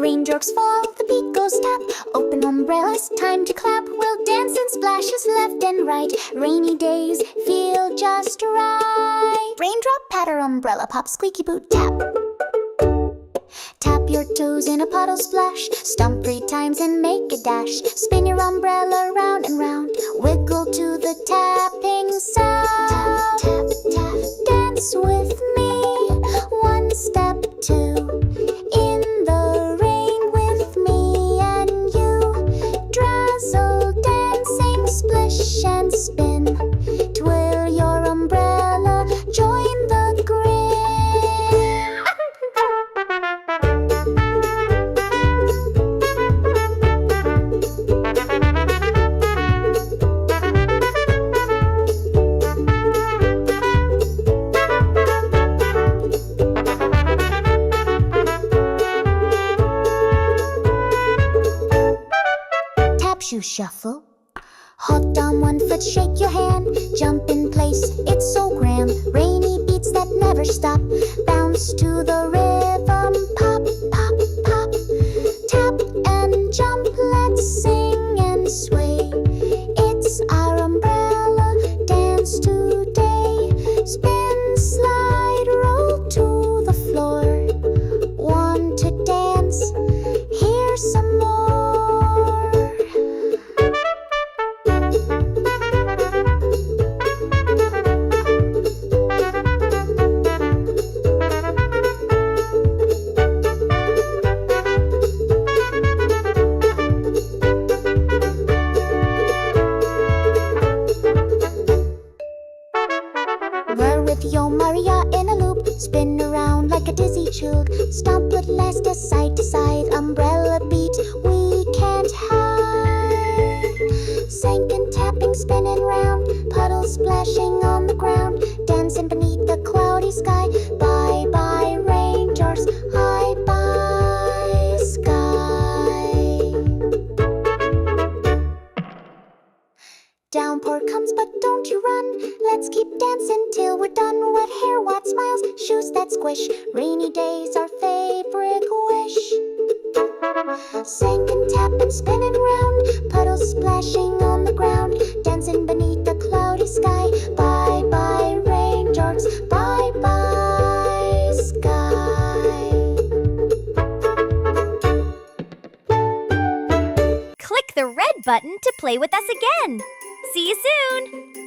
Raindrops fall, the beat goes tap. Open umbrellas, time to clap. We'll dance in splashes left and right. Rainy days feel just right. Raindrop, patter, umbrella pop, squeaky boot tap. Tap your toes in a puddle splash. Stomp 3 times and make a dash. Spin your umbrella round and round. Wiggle to the tapping sound. Tap, tap, tap. Dance with me. 1 step, 2. In the rain with me and you. Drazzle, dancing, splish and spin. Twirl your umbrella, join the grin. Shoe shuffle. Hop down 1 foot, shake your hand. Jump in place, it's so grand. Rainy beats that never stop. Bounce to the rhythm. Pop, pop, pop. Tap and jump, let's sing and sway. It's our umbrella dance today. Spin, slide, roll to the floor. Want to dance? Here's some more. We're with Yomirya in a loop. Spin around like a dizzy child. Stomp with Mastaa side to side. Umbrella beat, we can't hide. Sinking, tapping, spinning round. Puddles splashing on the ground. Dancing beneath the cloudy sky. Bye bye raindrops, hi bye sky. Downpour comes, but don't you run. Let's keep dancing till we're done. Wet hair, wet smiles, shoes that squish. Rainy days, our favorite wish. Sinking, tapping, spinning round. Puddles splashing on the ground. Dancing beneath the cloudy sky. Bye bye raindrops, bye bye sky. Click the red button to play with us again. See you soon!